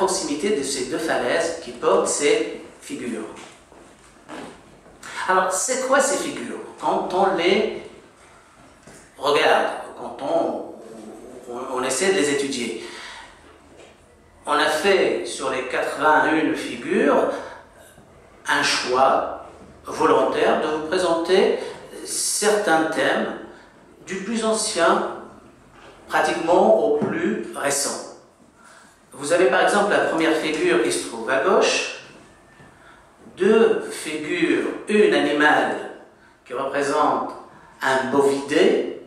proximité de ces deux falaises qui portent ces figures. Alors, c'est quoi ces figures? Quand on les regarde, quand on essaie de les étudier, on a fait sur les 81 figures un choix volontaire de vous présenter certains thèmes du plus ancien pratiquement au plus récent. Vous avez par exemple la première figure qui se trouve à gauche, deux figures, une animale qui représente un bovidé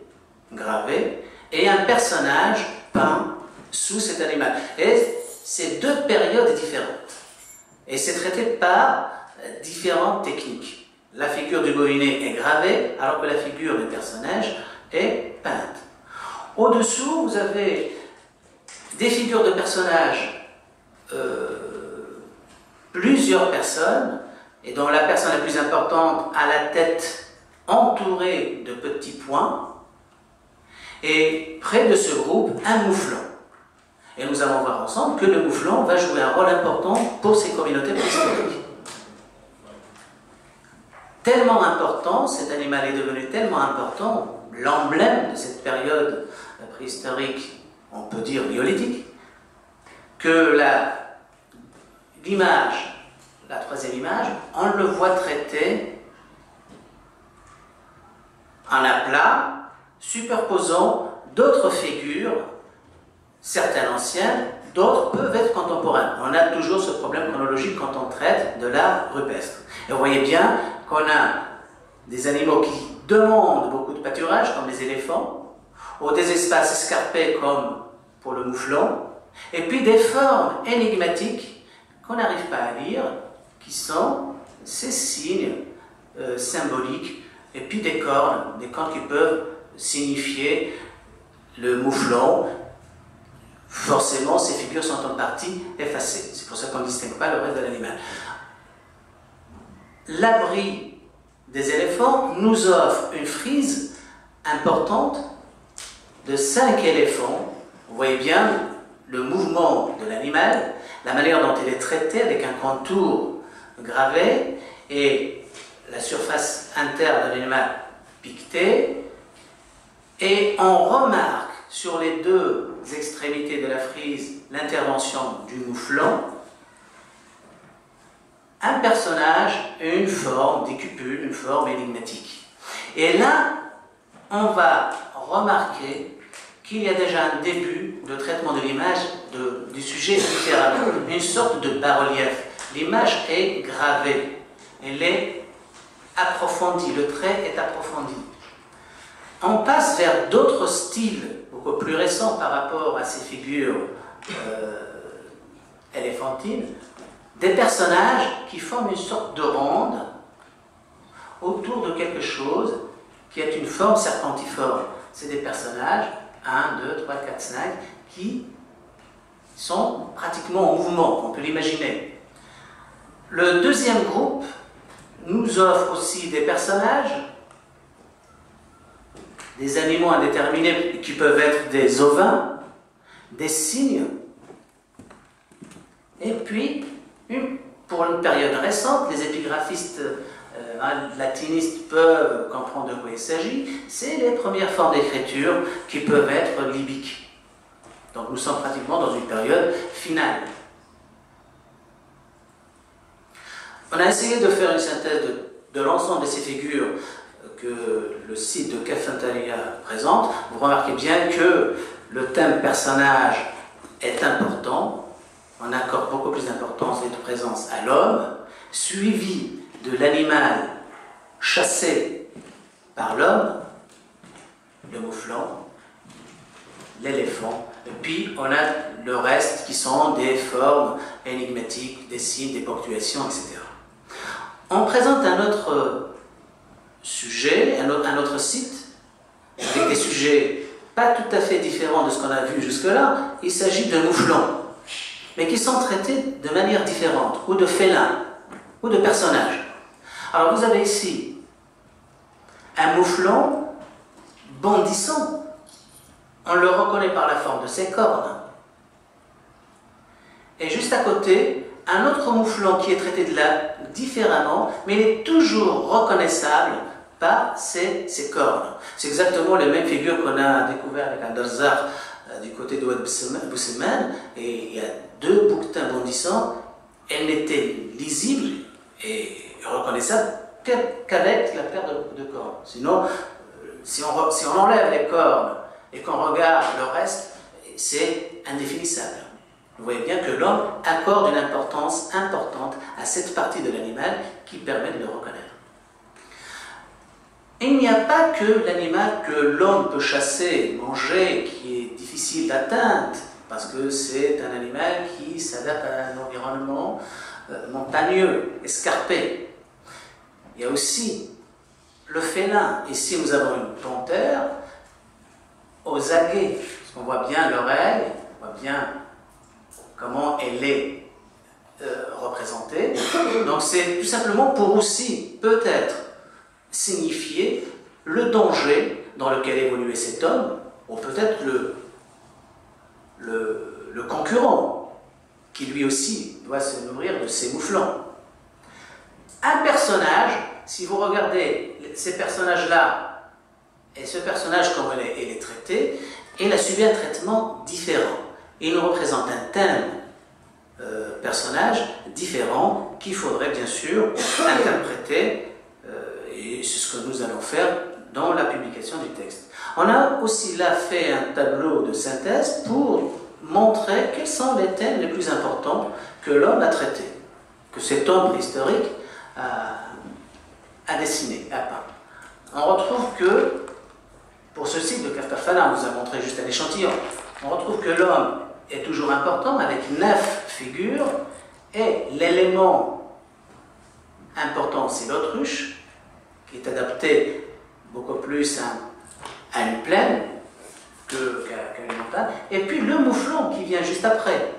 gravé et un personnage peint sous cet animal. Et c'est deux périodes différentes. Et c'est traité par différentes techniques. La figure du bovidé est gravée alors que la figure du personnage est peinte. Au-dessous, vous avez des figures de personnages, plusieurs personnes, et dont la personne la plus importante a la tête entourée de petits points, et près de ce groupe, un mouflon. Et nous allons voir ensemble que le mouflon va jouer un rôle important pour ces communautés préhistoriques. Tellement important, cet animal est devenu tellement important, l'emblème de cette période préhistorique, on peut dire néolithique, que l'image, la troisième image, on le voit traité en aplat, superposant d'autres figures, certaines anciennes, d'autres peuvent être contemporaines. On a toujours ce problème chronologique quand on traite de l'art rupestre. Et vous voyez bien qu'on a des animaux qui demandent beaucoup de pâturage, comme les éléphants, ou des espaces escarpés, comme pour le mouflon, et puis des formes énigmatiques qu'on n'arrive pas à lire, qui sont ces signes symboliques, et puis des cornes qui peuvent signifier le mouflon. Forcément, ces figures sont en partie effacées. C'est pour ça qu'on ne distingue pas le reste de l'animal. L'abri des éléphants nous offre une frise importante de 5 éléphants. Vous voyez bien le mouvement de l'animal, la manière dont il est traité avec un contour gravé et la surface interne de l'animal piquetée. Et on remarque sur les deux extrémités de la frise l'intervention du mouflon, un personnage, une forme, des cupules, une forme énigmatique. Et là, on va remarquer qu'il y a déjà un début de traitement de l'image du sujet littéralement, une sorte de bas-relief. L'image est gravée, elle est approfondie, le trait est approfondi. On passe vers d'autres styles, beaucoup plus récents par rapport à ces figures éléphantines, des personnages qui forment une sorte de ronde autour de quelque chose qui est une forme serpentiforme. C'est des personnages, 1, 2, 3, 4, 5, qui sont pratiquement en mouvement, on peut l'imaginer. Le deuxième groupe nous offre aussi des personnages, des animaux indéterminés qui peuvent être des ovins, des cygnes, et puis, pour une période récente, les épigraphistes latinistes peuvent comprendre de quoi il s'agit, c'est les premières formes d'écriture qui peuvent être libiques. Donc nous sommes pratiquement dans une période finale. On a essayé de faire une synthèse de l'ensemble de ces figures que le site de Caffantaria présente. Vous remarquez bien que le thème personnage est important. On accorde beaucoup plus d'importance et de présence à l'homme, suivi de l'animal chassé par l'homme, le mouflon, l'éléphant, et puis on a le reste qui sont des formes énigmatiques, des signes, des ponctuations, etc. On présente un autre sujet, un autre site, avec des sujets pas tout à fait différents de ce qu'on a vu jusque-là. Il s'agit de mouflons, mais qui sont traités de manière différente, ou de félins, ou de personnages. Alors vous avez ici un mouflon bondissant. On le reconnaît par la forme de ses cornes. et juste à côté, un autre mouflon qui est traité de là différemment, mais il est toujours reconnaissable par ses cornes. C'est exactement les mêmes figures qu'on a découvert avec Al-Darzaq du côté de Oued Bousselman, et il y a deux bouquetins bondissants. Elles n'étaient lisibles et reconnaissables qu'avec la paire de cornes. Sinon, si on enlève les cornes et qu'on regarde le reste, c'est indéfinissable. Vous voyez bien que l'homme accorde une importance importante à cette partie de l'animal qui permet de le reconnaître. Il n'y a pas que l'animal que l'homme peut chasser, manger, qui est difficile d'atteindre, parce que c'est un animal qui s'adapte à un environnement montagneux, escarpé. Il y a aussi le félin. Ici, nous avons une panthère aux aguets, parce qu'on voit bien l'oreille, on voit bien comment elle est représentée. Donc c'est tout simplement pour aussi peut-être signifier le danger dans lequel évoluait cet homme, ou peut-être le concurrent qui lui aussi doit se nourrir de ces mouflons. Un personnage, si vous regardez ces personnages-là et ce personnage comme il est traité, il a subi un traitement différent. Il nous représente un thème personnage différent qu'il faudrait bien sûr interpréter, et c'est ce que nous allons faire dans la publication du texte. On a aussi là fait un tableau de synthèse pour montrer quels sont les thèmes les plus importants que l'homme a traités, que cet homme préhistorique a dessiné, a peint. On retrouve que, pour ce site de Kaftafana, on nous a montré juste un échantillon, on retrouve que l'homme est toujours important avec 9 figures, et l'élément important c'est l'autruche, qui est adapté beaucoup plus à une plaine qu'à une montagne, et puis le mouflon qui vient juste après,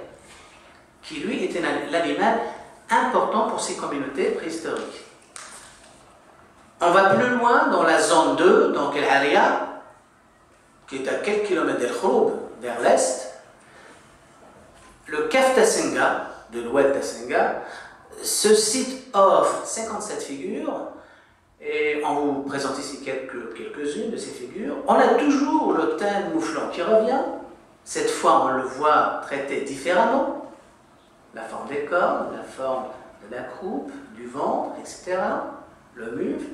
qui lui était l'animal important pour ces communautés préhistoriques. On va plus loin dans la zone 2, donc El Haria, qui est à quelques kilomètres d'El Khroub, vers l'est. Le Kaf Tassenga, de l'Oued Tassenga, ce site offre 57 figures, et on vous présente ici quelques-unes de ces figures. On a toujours le thème mouflon qui revient. Cette fois, on le voit traité différemment. La forme des cornes, la forme de la croupe, du ventre, etc. Le mufle.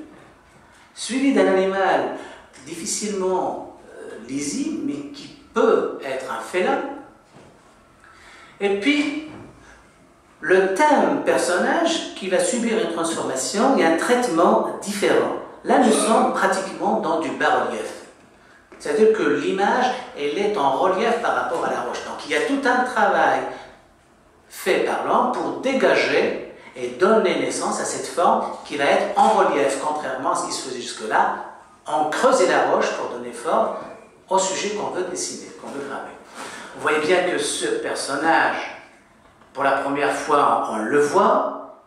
Suivi d'un animal difficilement lisible, mais qui peut être un félin. Et puis, le thème personnage qui va subir une transformation et un traitement différent. Là, nous sommes pratiquement dans du bas-relief. C'est-à-dire que l'image, elle est en relief par rapport à la roche. Donc, il y a tout un travail fait par l'homme pour dégager et donner naissance à cette forme qui va être en relief, contrairement à ce qui se faisait jusque-là. On creusait la roche pour donner forme au sujet qu'on veut dessiner, qu'on veut graver. Vous voyez bien que ce personnage, pour la première fois, on le voit,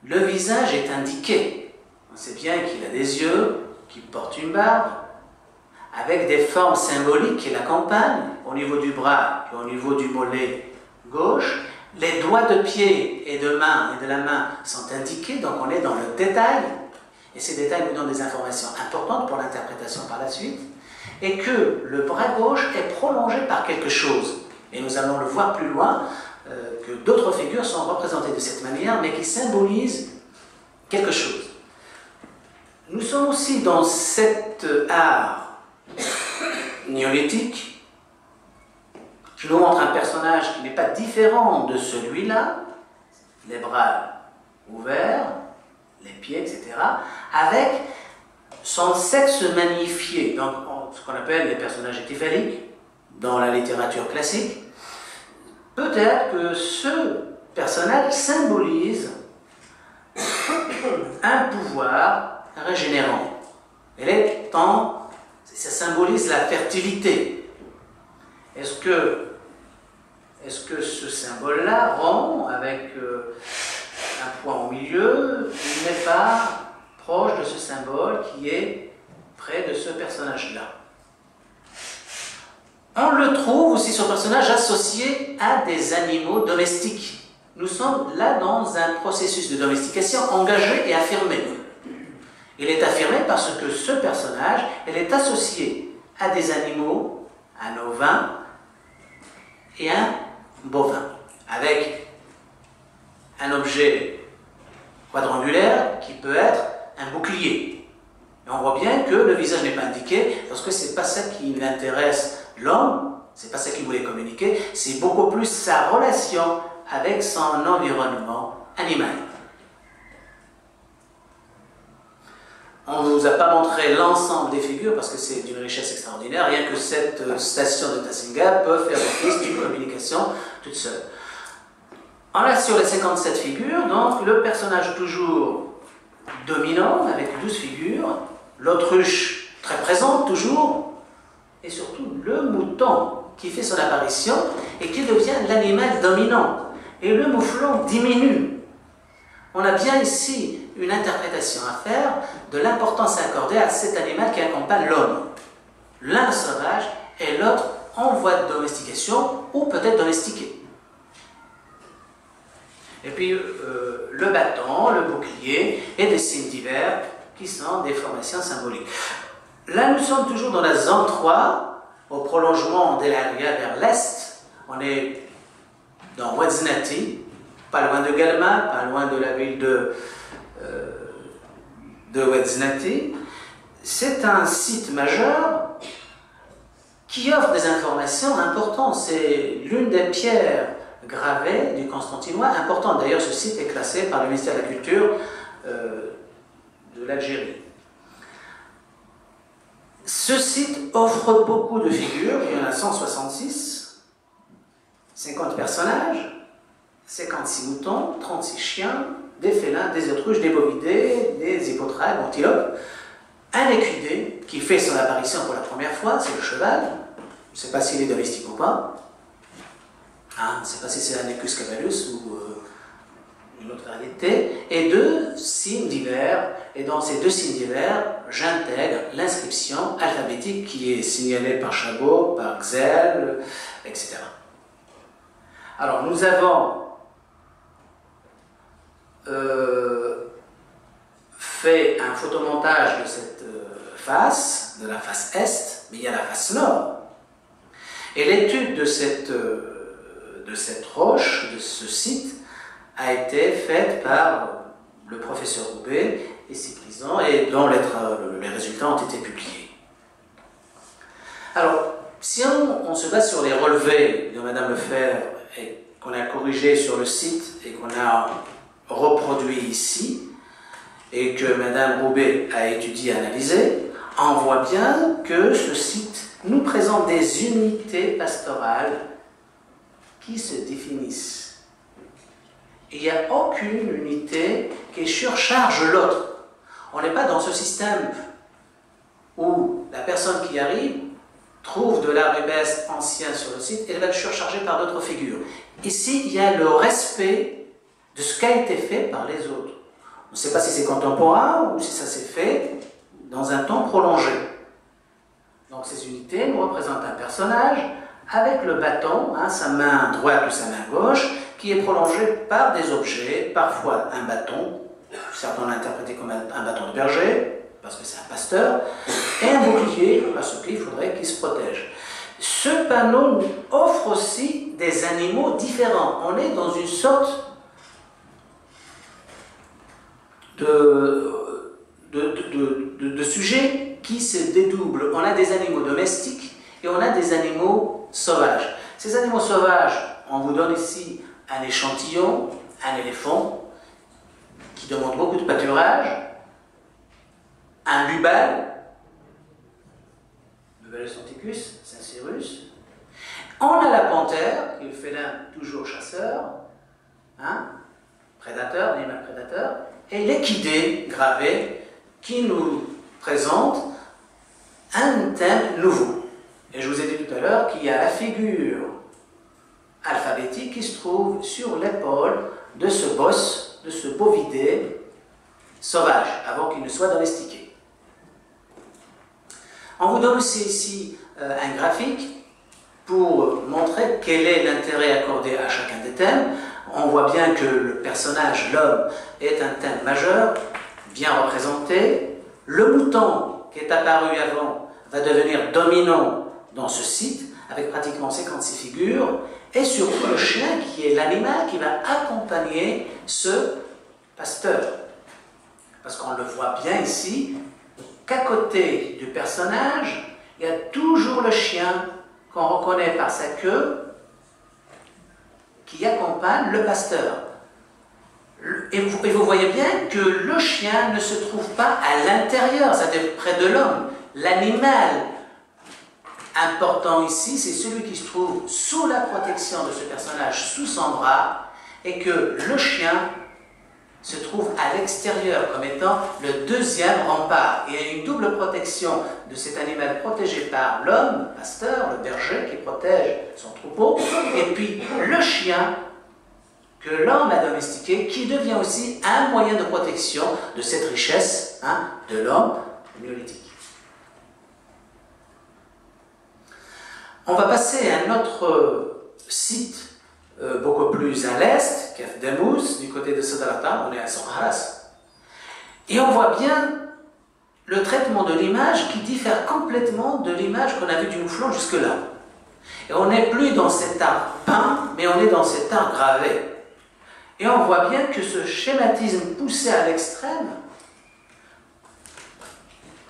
le visage est indiqué. On sait bien qu'il a des yeux, qu'il porte une barbe, avec des formes symboliques qui l'accompagnent, au niveau du bras et au niveau du mollet gauche. Les doigts de pied et de main et de la main sont indiqués, donc on est dans le détail, et ces détails nous donnent des informations importantes pour l'interprétation par la suite, et que le bras gauche est prolongé par quelque chose. Et nous allons le voir plus loin, que d'autres figures sont représentées de cette manière, mais qui symbolisent quelque chose. Nous sommes aussi dans cet art néolithique qui nous montre un personnage qui n'est pas différent de celui-là, les bras ouverts, les pieds, etc., avec son sexe magnifié, donc ce qu'on appelle les personnages équivalents dans la littérature classique. Peut-être que ce personnage symbolise un pouvoir régénérant. Ça symbolise la fertilité. Est-ce que ce symbole-là, rond, avec un point au milieu, n'est pas proche de ce symbole qui est près de ce personnage-là? On le trouve aussi, ce personnage, associé à des animaux domestiques. Nous sommes là dans un processus de domestication engagé et affirmé. Il est affirmé parce que ce personnage, elle est associé à des animaux, un ovin et un bovin, avec un objet quadrangulaire qui peut être un bouclier. Et on voit bien que le visage n'est pas indiqué parce que ce n'est pas ça qui intéresse l'homme, c'est pas ça qu'il voulait communiquer, c'est beaucoup plus sa relation avec son environnement animal. On ne vous a pas montré l'ensemble des figures parce que c'est d'une richesse extraordinaire, rien que cette station de Tasinga peut faire office d'une communication toute seule. On a sur les 57 figures, donc le personnage toujours dominant avec 12 figures, l'autruche très présente toujours, et surtout le mouton qui fait son apparition et qui devient l'animal dominant. Et le mouflon diminue. On a bien ici une interprétation à faire de l'importance accordée à cet animal qui accompagne l'homme. L'un sauvage et l'autre en voie de domestication ou peut-être domestiqué. Et puis le bâton, le bouclier et des signes divers qui sont des formations symboliques. Là, nous sommes toujours dans la zone 3, au prolongement de l'Aria vers l'est. On est dans Wedznati, pas loin de Galma, pas loin de la ville de Wedznati. C'est un site majeur qui offre des informations importantes. C'est l'une des pierres gravées du Constantinois importantes. D'ailleurs, ce site est classé par le ministère de la Culture de l'Algérie. Ce site offre beaucoup de figures, il y en a 166, 50 personnages, 56 moutons, 36 chiens, des félins, des autruches, des bovidés, des hippotrakes, antilopes, un équidé qui fait son apparition pour la première fois, c'est le cheval, je ne sais pas s'il est domestique ou pas, je ne sais pas si c'est un Equus cavallus ou une autre variété, et 2 signes divers. Et dans ces 2 signes divers, j'intègre l'inscription alphabétique qui est signalée par Chabot, par Xel, etc. Alors, nous avons fait un photomontage de cette face, de la face est, mais il y a la face nord. Et l'étude de cette roche, de ce site, a été faite par le professeur Roubaix et Cyprison, et dont les résultats ont été publiés. Alors, si on se base sur les relevés de Madame Lefebvre, et qu'on a corrigé sur le site, et qu'on a reproduit ici, et que Madame Roubaix a étudié et analysé, on voit bien que ce site nous présente des unités pastorales qui se définissent. Il n'y a aucune unité qui surcharge l'autre. On n'est pas dans ce système où la personne qui arrive trouve de l'art rubesque ancien sur le site et elle va le surcharger par d'autres figures. Ici, il y a le respect de ce qui a été fait par les autres. On ne sait pas si c'est contemporain ou si ça s'est fait dans un temps prolongé. Donc ces unités nous représentent un personnage avec le bâton, sa main droite ou sa main gauche, qui est prolongé par des objets, parfois un bâton, certains l'ont interprété comme un bâton de berger, parce que c'est un pasteur, et un bouclier, parce qu'il faudrait qu'il se protège. Ce panneau nous offre aussi des animaux différents. On est dans une sorte de sujet qui se dédouble. On a des animaux domestiques et on a des animaux sauvages. Ces animaux sauvages, on vous donne ici un échantillon, un éléphant, qui demande beaucoup de pâturage, un bubal, Bubalus anticus, Saint-Cyrus. On a la panthère, qui est le félin toujours chasseur, prédateur, animal prédateur, et l'équidé gravé, qui nous présente un thème nouveau. Et je vous ai dit tout à l'heure qu'il y a la figure alphabétique qui se trouve sur l'épaule de ce boss, de ce bovidé sauvage, avant qu'il ne soit domestiqué. On vous donne aussi ici un graphique pour montrer quel est l'intérêt accordé à chacun des thèmes. On voit bien que le personnage, l'homme, est un thème majeur, bien représenté. Le mouton, qui est apparu avant, va devenir dominant dans ce site, avec pratiquement 56 figures, et surtout le chien, qui est l'animal qui va accompagner ce pasteur. Parce qu'on le voit bien ici, qu'à côté du personnage, il y a toujours le chien qu'on reconnaît par sa queue, qui accompagne le pasteur. Et vous voyez bien que le chien ne se trouve pas à l'intérieur, c'est-à-dire près de l'homme. L'animal important ici, c'est celui qui se trouve sous la protection de ce personnage, sous son bras, et que le chien se trouve à l'extérieur comme étant le deuxième rempart. Il y a une double protection de cet animal protégé par l'homme, le pasteur, le berger qui protège son troupeau, et puis le chien que l'homme a domestiqué, qui devient aussi un moyen de protection de cette richesse de l'homme néolithique. On va passer à un autre site beaucoup plus à l'est, Kaf Damous, du côté de Sadarata, on est à Sanharas. Et on voit bien le traitement de l'image qui diffère complètement de l'image qu'on a vue du mouflon jusque-là. Et on n'est plus dans cet art peint, mais on est dans cet art gravé. Et on voit bien que ce schématisme poussé à l'extrême,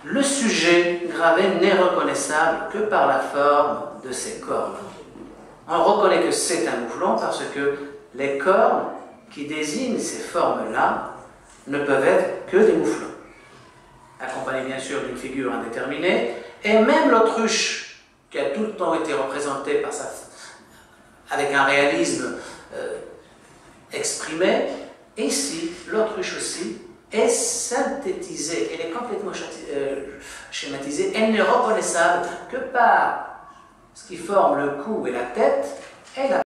le sujet gravé n'est reconnaissable que par la forme de ses cornes. On reconnaît que c'est un mouflon parce que les cornes qui désignent ces formes-là ne peuvent être que des mouflons, accompagnés bien sûr d'une figure indéterminée, et même l'autruche, qui a tout le temps été représentée par avec un réalisme exprimé, ici, l'autruche aussi, est synthétisée, elle est complètement schématisée, elle n'est reconnaissable que par ce qui forme le cou et la tête, et la